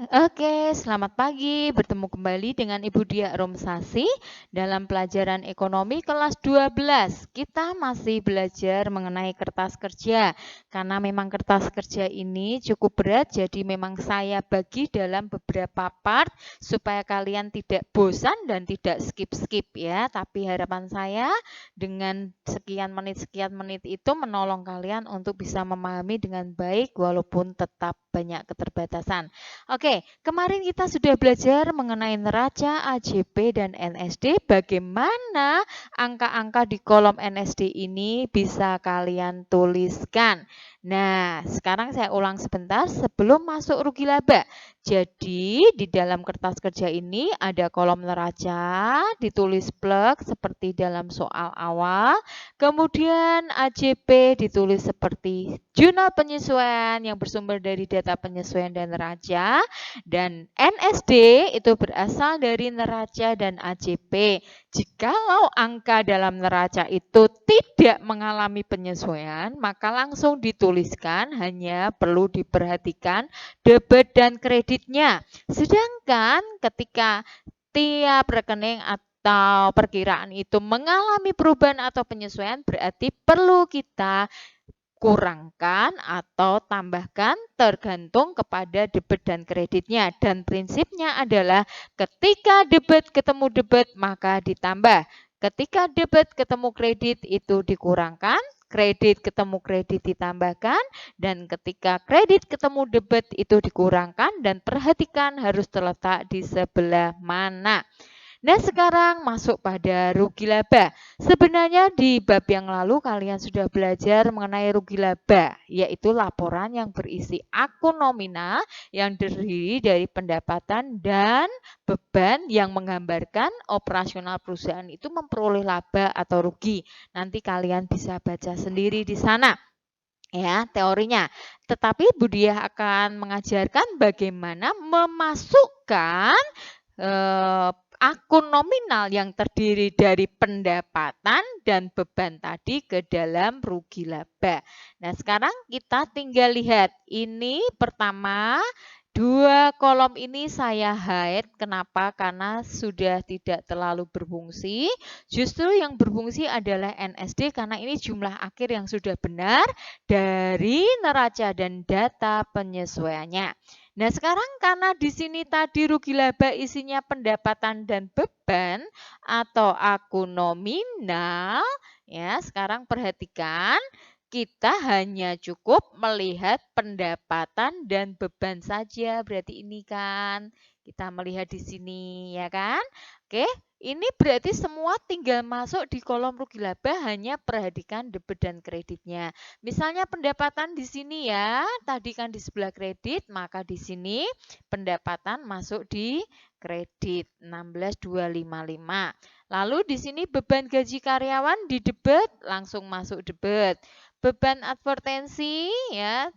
Oke, selamat pagi. Bertemu kembali dengan Ibu Dia Romsasi dalam pelajaran ekonomi kelas 12. Kita masih belajar mengenai kertas kerja. Karena memang kertas kerja ini cukup berat, jadi memang saya bagi dalam beberapa part supaya kalian tidak bosan dan tidak skip-skip ya. Tapi harapan saya dengan sekian menit itu menolong kalian untuk bisa memahami dengan baik walaupun tetap banyak keterbatasan. Oke, kemarin kita sudah belajar mengenai neraca, AJP, dan NSD. Bagaimana angka-angka di kolom NSD ini bisa kalian tuliskan. Nah, sekarang saya ulang sebentar sebelum masuk rugi laba. Jadi, di dalam kertas kerja ini ada kolom neraca, ditulis plek seperti dalam soal awal. Kemudian AJP ditulis seperti jurnal penyesuaian yang bersumber dari data penyesuaian dan neraca. Dan NSD itu berasal dari neraca dan AJP. Jikalau angka dalam neraca itu tidak mengalami penyesuaian, maka langsung dituliskan, hanya perlu diperhatikan debit dan kreditnya. Sedangkan ketika tiap rekening atau perkiraan itu mengalami perubahan atau penyesuaian, berarti perlu kita kurangkan atau tambahkan tergantung kepada debit dan kreditnya. Dan prinsipnya adalah ketika debit ketemu debit maka ditambah. Ketika debit ketemu kredit itu dikurangkan, kredit ketemu kredit ditambahkan, dan ketika kredit ketemu debit itu dikurangkan, dan perhatikan harus terletak di sebelah mana. Nah, sekarang masuk pada rugi laba. Sebenarnya di bab yang lalu kalian sudah belajar mengenai rugi laba, yaitu laporan yang berisi akun nominal yang terdiri dari pendapatan dan beban yang menggambarkan operasional perusahaan itu memperoleh laba atau rugi. Nanti kalian bisa baca sendiri di sana ya teorinya. Tetapi Budiah akan mengajarkan bagaimana memasukkan akun nominal yang terdiri dari pendapatan dan beban tadi ke dalam rugi laba. Nah, sekarang kita tinggal lihat. Ini pertama, dua kolom ini saya hide. Kenapa? Karena sudah tidak terlalu berfungsi. Justru yang berfungsi adalah NSD karena ini jumlah akhir yang sudah benar dari neraca dan data penyesuaiannya. Nah, sekarang karena di sini tadi rugi laba isinya pendapatan dan beban atau akun nominal, ya, sekarang perhatikan kita hanya cukup melihat pendapatan dan beban saja. Berarti ini kan kita melihat di sini, ya kan? Oke, ini berarti semua tinggal masuk di kolom rugi laba, hanya perhatikan debit dan kreditnya. Misalnya pendapatan di sini ya, tadi kan di sebelah kredit, maka di sini pendapatan masuk di kredit 16.255. Lalu di sini beban gaji karyawan di debit, langsung masuk debit. Beban advertensi ya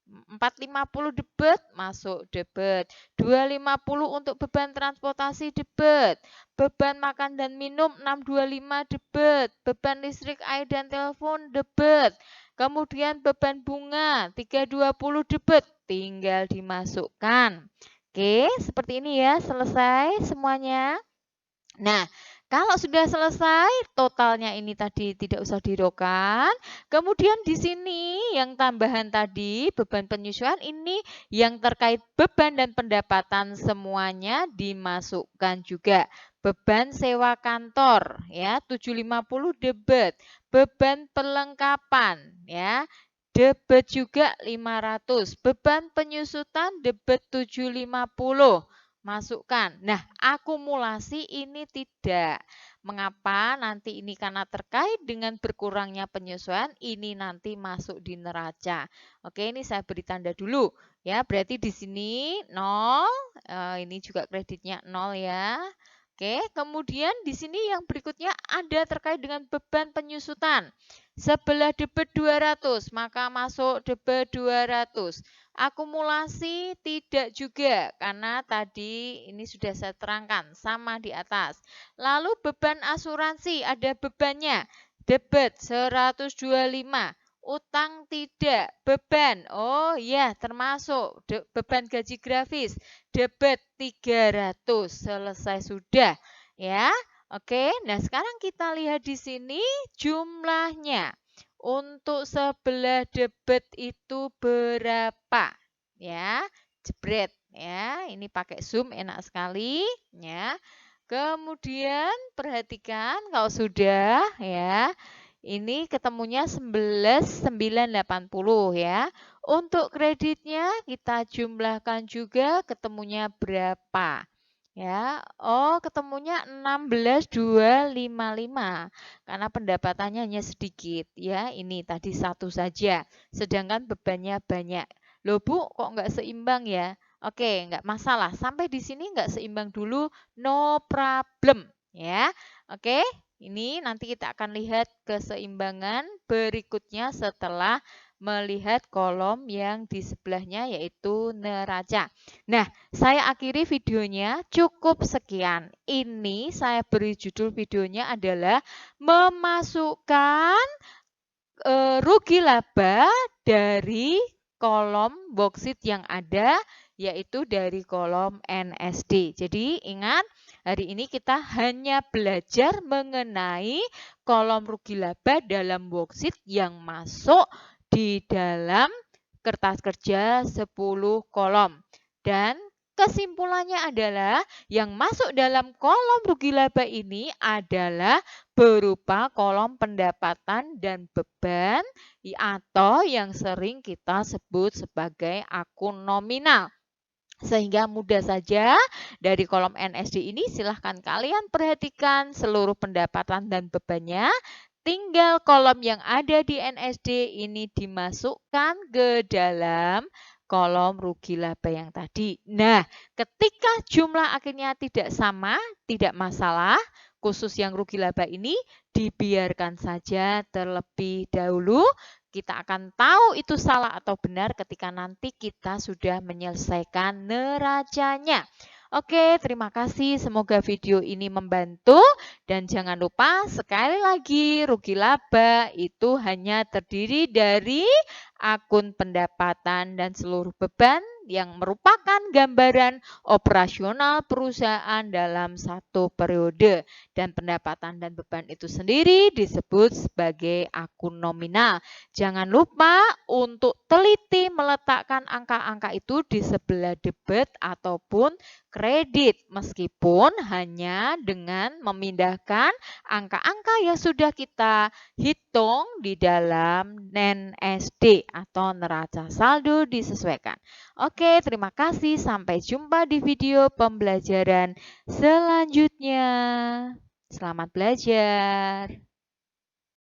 450 debit masuk debit, 250 untuk beban transportasi debit, beban makan dan minum 625 debit, beban listrik, air dan telepon debit, kemudian beban bunga 320 debit, tinggal dimasukkan. Oke, seperti ini ya, selesai semuanya. Nah, kalau sudah selesai, totalnya ini tadi tidak usah dihiraukan. Kemudian di sini yang tambahan tadi, beban penyesuaian ini yang terkait beban dan pendapatan semuanya dimasukkan juga. Beban sewa kantor ya, 750 debit. Beban perlengkapan ya, debit juga 500. Beban penyusutan debit 750 masukkan. Nah, akumulasi ini tidak. Mengapa? Nanti ini karena terkait dengan berkurangnya penyesuaian, ini nanti masuk di neraca. Oke, ini saya beri tanda dulu. Ya, berarti di sini 0, ini juga kreditnya 0 ya. Oke, kemudian di sini yang berikutnya ada terkait dengan beban penyusutan. Sebelah debit 200, maka masuk debit 200. Akumulasi tidak juga, karena tadi ini sudah saya terangkan, sama di atas. Lalu beban asuransi, ada bebannya, debit 125. Utang tidak, beban. Oh iya, termasuk beban gaji grafis. Debit 300. Selesai sudah, ya. Oke, nah sekarang kita lihat di sini jumlahnya. Untuk sebelah debit itu berapa? Ya, jebret ya. Ini pakai zoom enak sekali, ya. Kemudian perhatikan kalau sudah ya, ini ketemunya 11.980 ya. Untuk kreditnya kita jumlahkan juga ketemunya berapa? Ya, oh ketemunya 16.255 karena pendapatannya hanya sedikit ya. Ini tadi satu saja, sedangkan bebannya banyak. Loh Bu, kok nggak seimbang ya? Oke, nggak masalah. Sampai di sini nggak seimbang dulu, no problem ya. Oke, ini nanti kita akan lihat keseimbangan berikutnya setelah melihat kolom yang di sebelahnya yaitu neraca. Nah, saya akhiri videonya cukup sekian. Ini saya beri judul videonya adalah memasukkan rugi laba dari kolom boksit yang ada yaitu dari kolom NSD. Jadi ingat, hari ini kita hanya belajar mengenai kolom rugi laba dalam boksit yang masuk di dalam kertas kerja 10 kolom. Dan kesimpulannya adalah yang masuk dalam kolom rugi laba ini adalah berupa kolom pendapatan dan beban atau yang sering kita sebut sebagai akun nominal. Sehingga mudah saja dari kolom NSD ini silahkan kalian perhatikan seluruh pendapatan dan bebannya. Tinggal kolom yang ada di NSD ini dimasukkan ke dalam kolom rugi laba yang tadi. Nah, ketika jumlah akhirnya tidak sama, tidak masalah. Khusus yang rugi laba ini dibiarkan saja terlebih dahulu. Kita akan tahu itu salah atau benar ketika nanti kita sudah menyelesaikan neracanya. Oke, terima kasih. Semoga video ini membantu. Dan jangan lupa sekali lagi rugi laba itu hanya terdiri dari akun pendapatan dan seluruh beban yang merupakan gambaran operasional perusahaan dalam satu periode. Dan pendapatan dan beban itu sendiri disebut sebagai akun nominal. Jangan lupa untuk teliti meletakkan angka-angka itu di sebelah debit ataupun kredit. Meskipun hanya dengan memindahkan angka-angka yang sudah kita hitung di dalam NSD atau neraca saldo disesuaikan. Oke, terima kasih. Sampai jumpa di video pembelajaran selanjutnya. Selamat belajar.